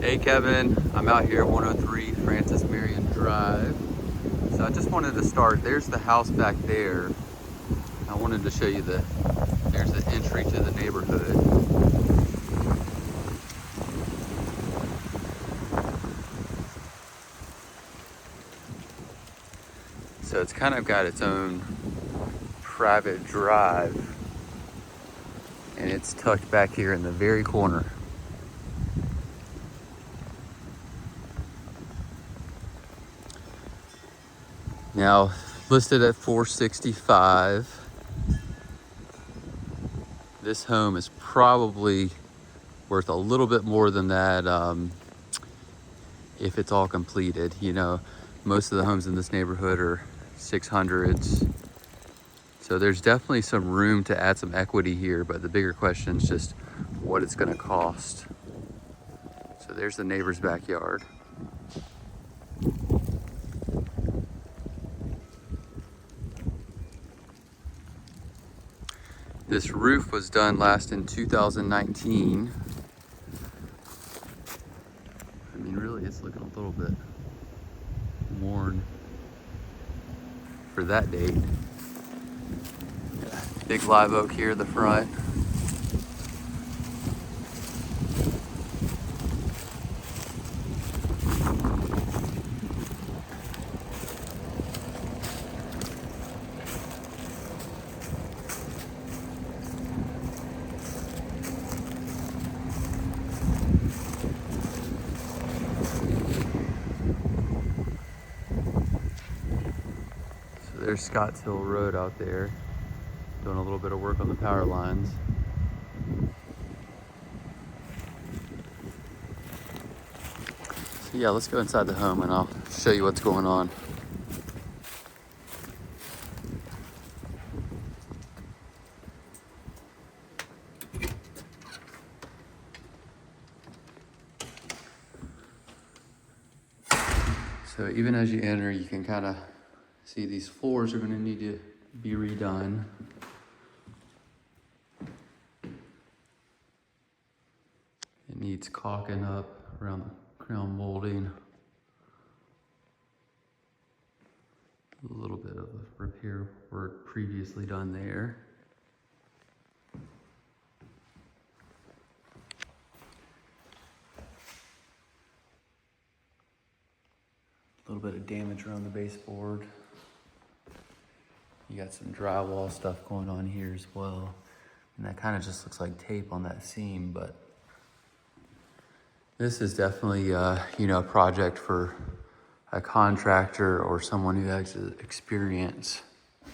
Hey Kevin, I'm out here at 103 Francis Marion Drive. So I just wanted to start, there's the house back there. I wanted to show you there's the entry to the neighborhood. So it's kind of got its own private drive, and it's tucked back here in the very corner. Now, listed at $465. This home is probably worth a little bit more than that if it's all completed. You know, most of the homes in this neighborhood are 600s. So there's definitely some room to add some equity here, but the bigger question is just what it's gonna cost. So there's the neighbor's backyard. This roof was done last in 2019. I mean, really, it's looking a little bit worn for that date. Yeah, big live oak here at the front. So there's Scotts Hill Road out there, doing a little bit of work on the power lines. So yeah, let's go inside the home and I'll show you what's going on. So even as you enter, you can kind of see these floors are going to need to be redone. It needs caulking up around the crown molding. A little bit of repair work previously done there. A little bit of damage around the baseboard. You got some drywall stuff going on here as well. And that kind of just looks like tape on that seam, but this is definitely, a project for a contractor or someone who has experience. A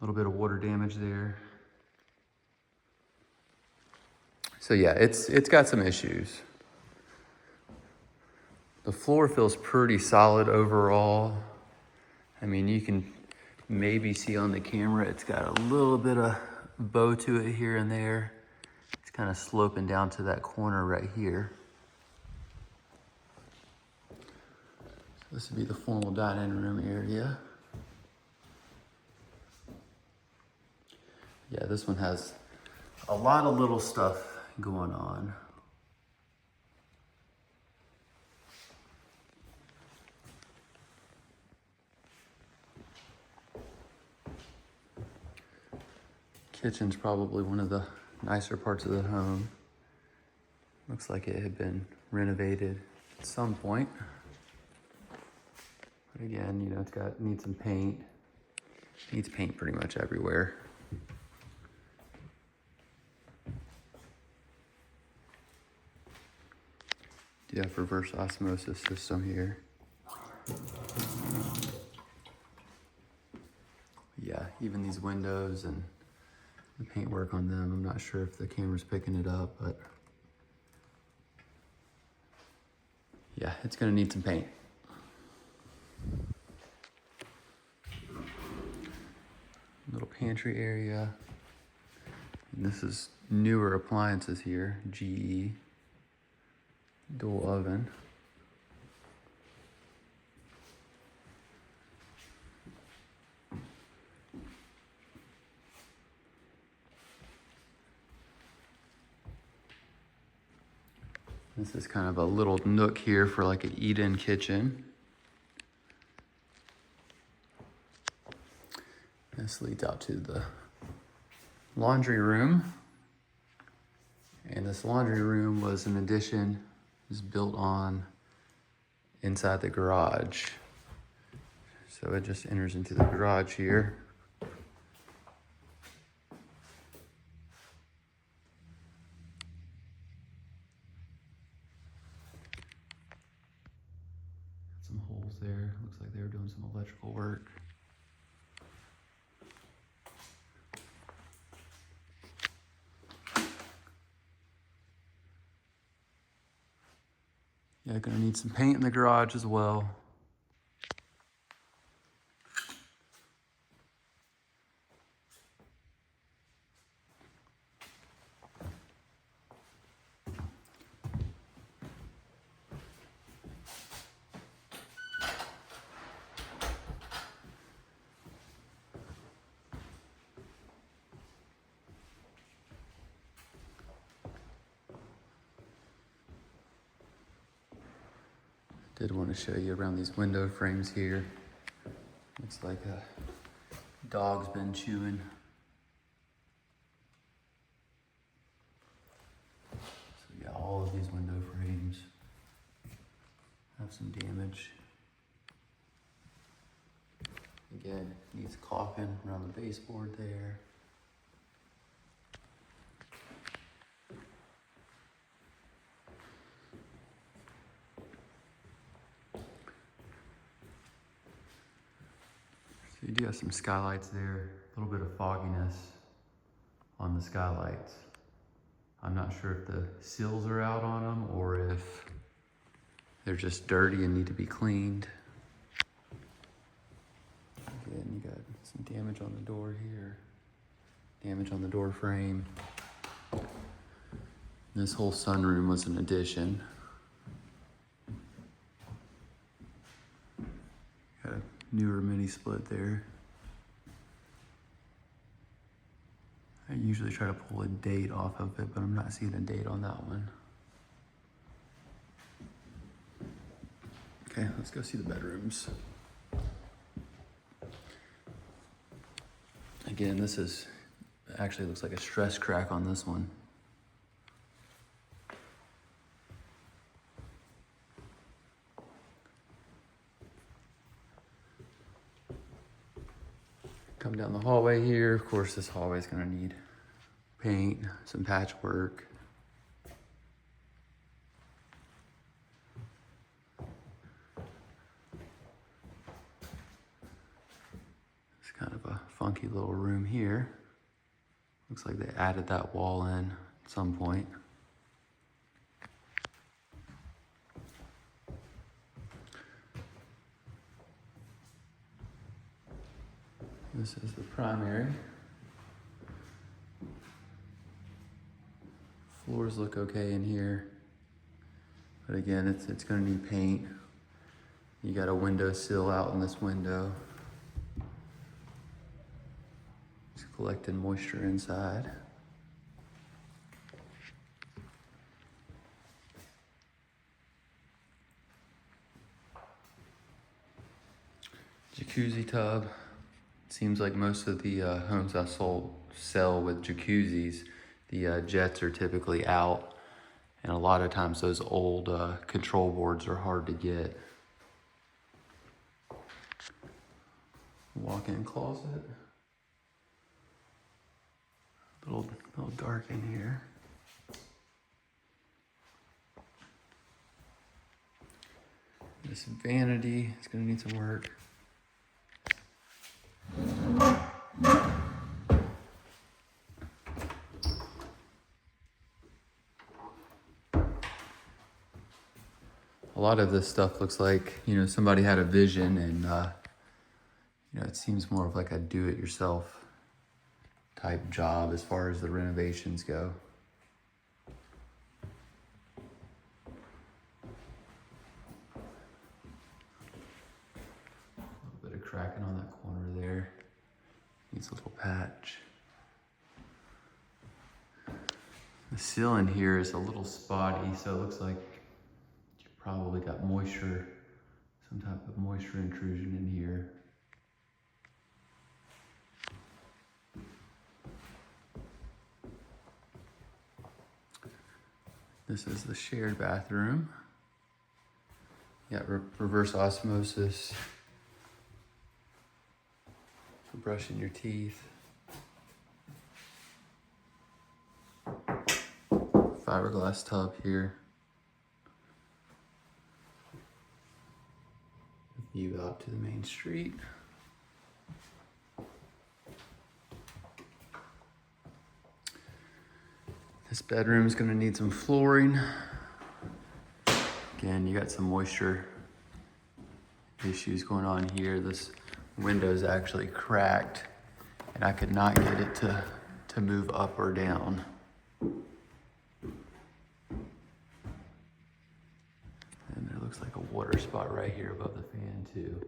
little bit of water damage there. So yeah, it's got some issues. The floor feels pretty solid overall. I mean, you can maybe see on the camera, it's got a little bit of bow to it here and there. It's kind of sloping down to that corner right here. So this would be the formal dining room area. Yeah, this one has a lot of little stuff going on. Kitchen's probably one of the nicer parts of the home. Looks like it had been renovated at some point. But again, needs some paint. Needs paint pretty much everywhere. Do have reverse osmosis system here. Yeah, even these windows and the paintwork on them, I'm not sure if the camera's picking it up, but yeah, it's gonna need some paint. Little pantry area. And this is newer appliances here, GE, dual oven. This is kind of a little nook here for like an eat-in kitchen. This leads out to the laundry room. And this laundry room was an addition, was built on inside the garage. So it just enters into the garage here. Some holes there. Looks like they were doing some electrical work. Yeah, gonna need some paint in the garage as well. Did want to show you around these window frames here. Looks like a dog's been chewing. So yeah, all of these window frames have some damage. Again, needs caulking around the baseboard there. So you do have some skylights there, a little bit of fogginess on the skylights. I'm not sure if the seals are out on them or if they're just dirty and need to be cleaned. Again, you got some damage on the door here, damage on the door frame. This whole sunroom was an addition. Got a newer mini split there. I usually try to pull a date off of it, but I'm not seeing a date on that one. Okay, let's go see the bedrooms. Again, this is actually looks like a stress crack on this one. Come down the hallway here. Of course, this hallway is gonna need paint, some patchwork. It's kind of a funky little room here. Looks like they added that wall in at some point. This is the primary. Floors look okay in here. But again, it's gonna need paint. You got a window sill out in this window. It's collecting moisture inside. Jacuzzi tub. Seems like most of the homes I sell with jacuzzis, the jets are typically out, and a lot of times those old control boards are hard to get. Walk-in closet. Little dark in here. This vanity is gonna need some work. A lot of this stuff looks like, somebody had a vision and, it seems more of like a do-it-yourself type job as far as the renovations go. A little bit of cracking on that corner there. Needs a little patch. The ceiling here is a little spotty, so it looks like you probably got moisture, some type of moisture intrusion in here. This is the shared bathroom. You got reverse osmosis for brushing your teeth. Fiberglass tub here. View out to the main street. This bedroom is going to need some flooring. Again, you got some moisture issues going on here. This window is actually cracked, and I could not get it to move up or down. And there looks like a water spot right here above the fan too.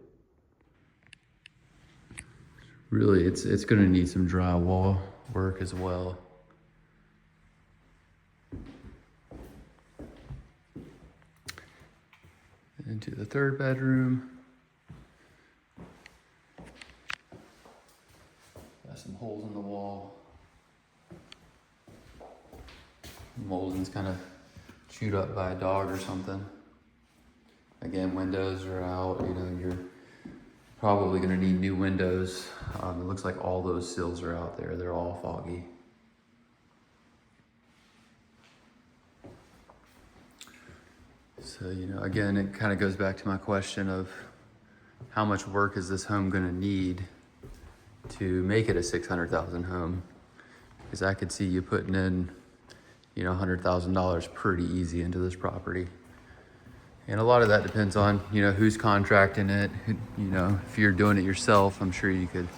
Really, it's going to need some drywall work as well. Into the third bedroom. Got some holes in the wall. Molding's kind of chewed up by a dog or something. Again, windows are out. You know, you're probably going to need new windows. It looks like all those sills are out there. They're all foggy. So, you know, again, it kind of goes back to my question of how much work is this home going to need to make it a 600,000 home? Because I could see you putting in, you know, $100,000 pretty easy into this property. And a lot of that depends on, you know, who's contracting it. You know, if you're doing it yourself, I'm sure you could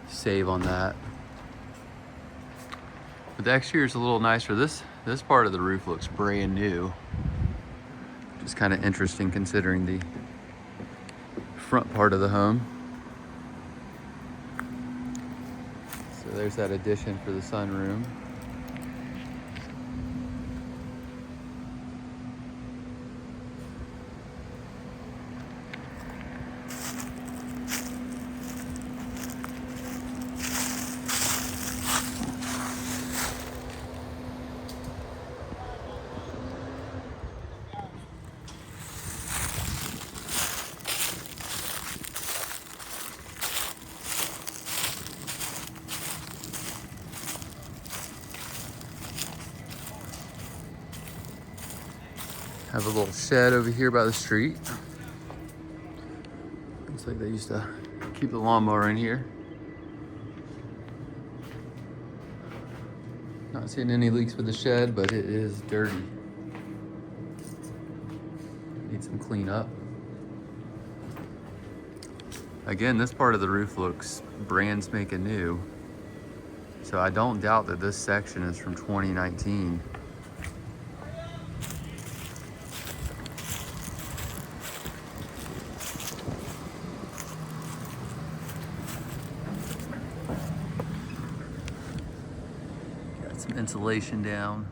save on that. But the exterior is a little nicer. This part of the roof looks brand new. Just kind of interesting considering the front part of the home. So there's that addition for the sunroom. Have a little shed over here by the street. Looks like they used to keep the lawnmower in here. Not seeing any leaks with the shed, but it is dirty. Needs some cleanup. Again, this part of the roof looks brand spanking new. So I don't doubt that this section is from 2019. Some insulation down.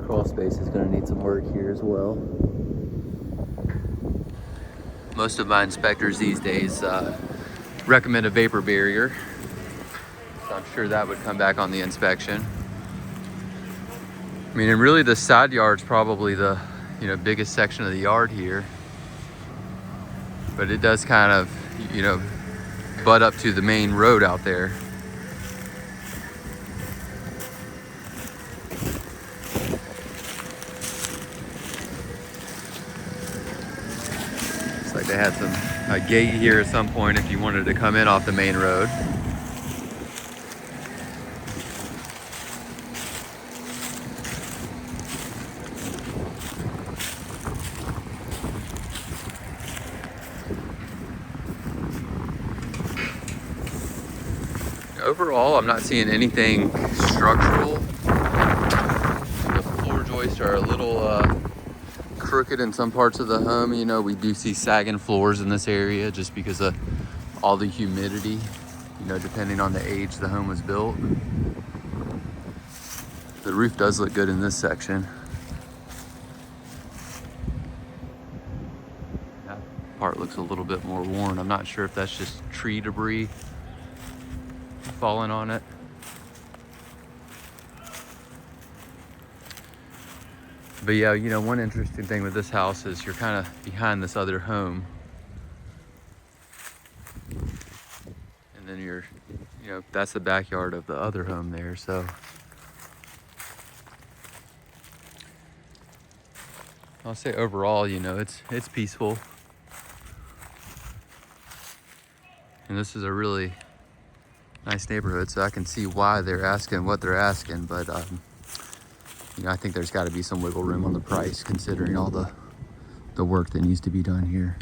Crawl space is going to need some work here as well. Most of my inspectors these days recommend a vapor barrier, so I'm sure that would come back on the inspection. I mean, and really the side yard's probably the, you know, biggest section of the yard here, but it does kind of, you know, butt up to the main road out there. Like they had a gate here at some point if you wanted to come in off the main road. Overall, I'm not seeing anything structural. The floor joists are a little crooked in some parts of the home. You know, we do see sagging floors in this area just because of all the humidity, you know, depending on the age the home was built. The roof does look good in this section. That part looks a little bit more worn. I'm not sure if that's just tree debris falling on it. But yeah, you know, one interesting thing with this house is you're kind of behind this other home. And then you're, you know, that's the backyard of the other home there, so. I'll say overall, you know, it's peaceful. And this is a really nice neighborhood, so I can see why they're asking what they're asking, but you know, I think there's got to be some wiggle room on the price considering all the work that needs to be done here.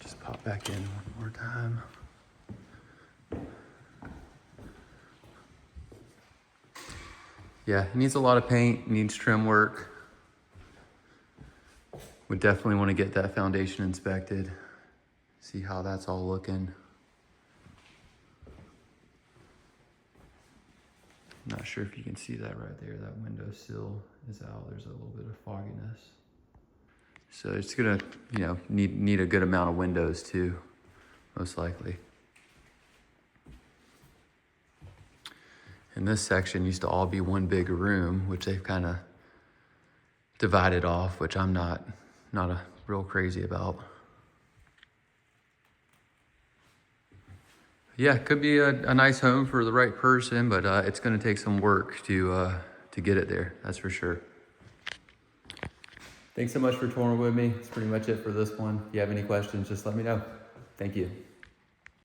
Just pop back in one more time. Yeah, it needs a lot of paint, needs trim work. Would definitely want to get that foundation inspected, see how that's all looking. Not sure if you can see that right there. That window sill is out. There's a little bit of fogginess. So it's gonna, you know, need a good amount of windows too, most likely. And this section used to all be one big room, which they've kind of divided off, which I'm not a real crazy about. Yeah, it could be a nice home for the right person, but it's gonna take some work to get it there, that's for sure. Thanks so much for touring with me. That's pretty much it for this one. If you have any questions, just let me know. Thank you.